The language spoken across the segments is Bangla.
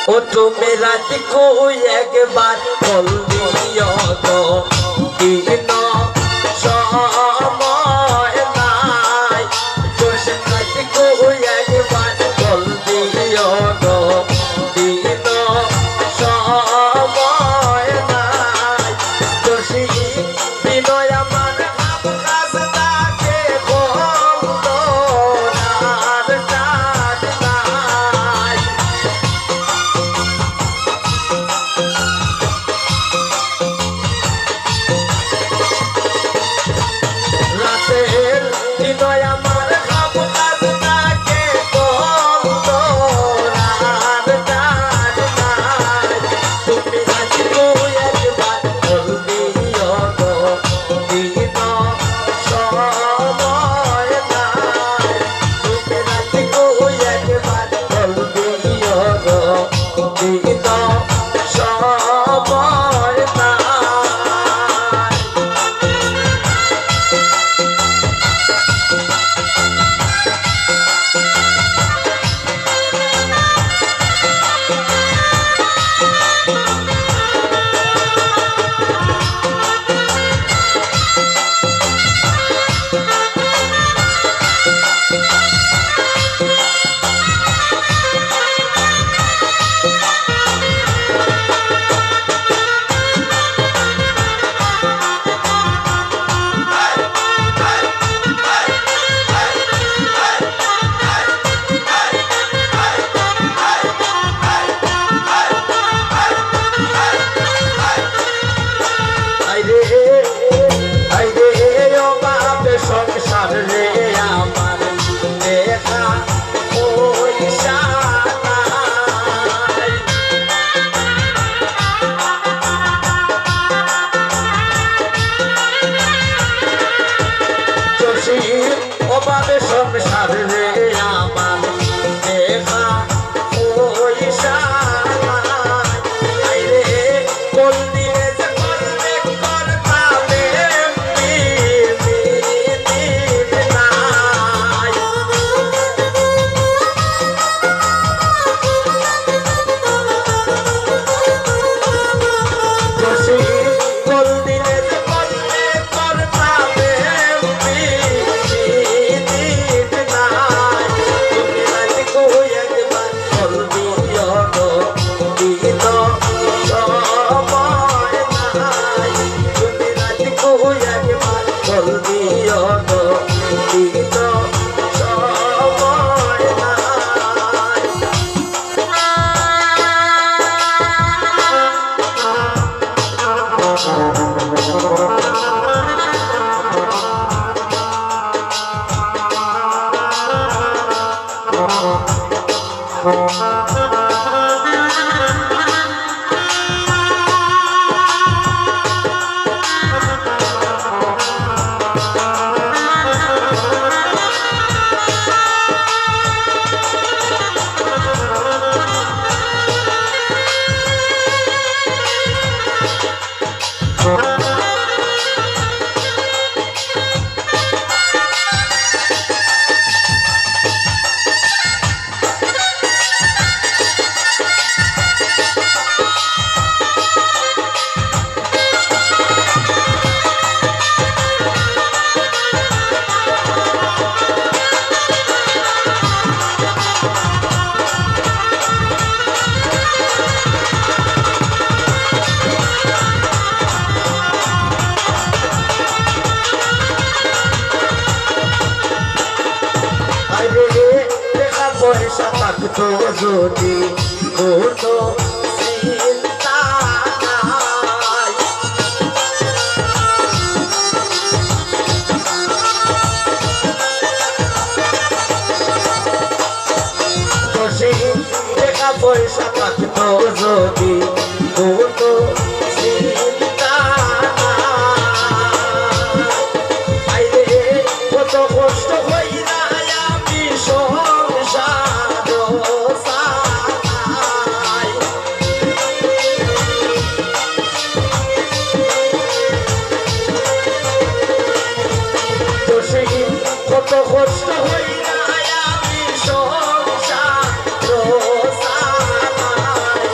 ও তুমি রাত কো একবার বল দিও তো দিন সময় নাই তোর রাত কো একবার বল দিও তো দিন সময় নাই তোর বিনয় আমার কাজ তাকে বন্ধ আর কাজ নাই রাতের বিনয় আমার কাজ তাকে বন্ধ আর কাজ নাই তুমি রাত কো একবার বল দিও তো দিন সময় নাই তুমি রাত কো একবার বল দিও তো দিন সময় নাই সংসার রে আমার দেখা পয়সা নাই জসিম অভাবে সংসার রে আমার দেখা পয়সা নাই রে কোন দিনে যে করবে করতাবে পয়সা থাকতো যদি হতো চিন্তা নাই টাকা পয়সা থাকতো যদি হতো চিন্তা নাই কত কষ্ট হই না আমি সংসার চালাই কত কষ্ট হই না আমি সংসার চালাই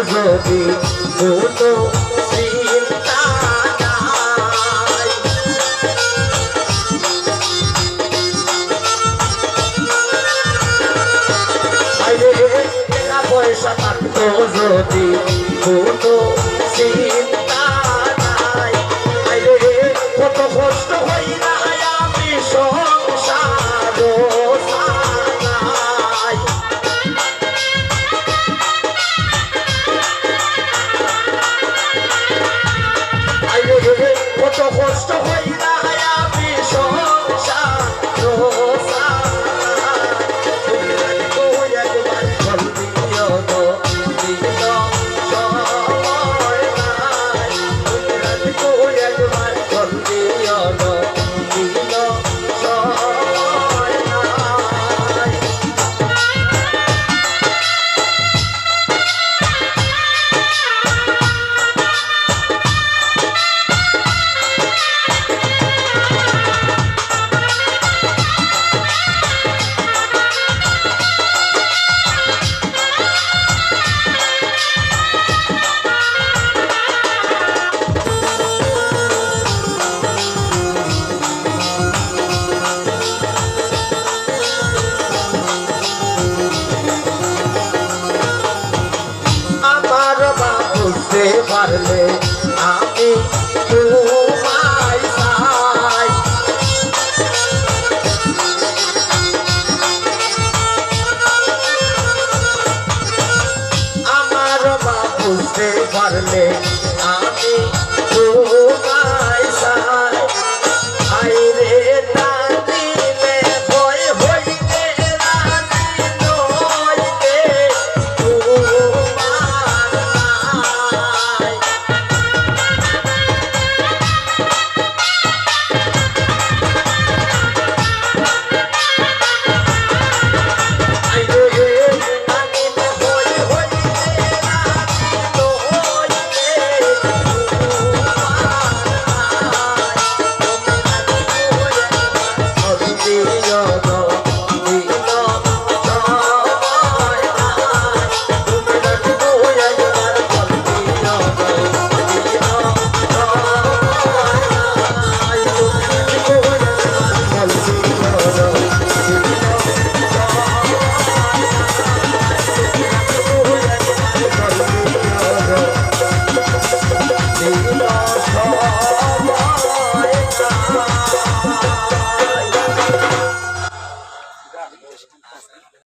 যদি কোনো চিন্তা নাই আরে টাকা পয়সা থাকতো যদি কোনো চিন্তা নাই আরে কত কষ্ট হই না আমি সংসার চালাই কত কষ্ট হই না আমি সংসার একবার ফল দিও গো দিল সময় নাই একবার ফল দিও গো দিল সময় নাই বুঝতে পারলে আমি তোমায় চাই আমার মা বুঝতে পারলে আমি তোমায় চাই আইরে তানিলে ভয় হইতে রাজি নইতে তোমার নাই আইরে তানিলে ভয় হইতে রাজি নইতে সময়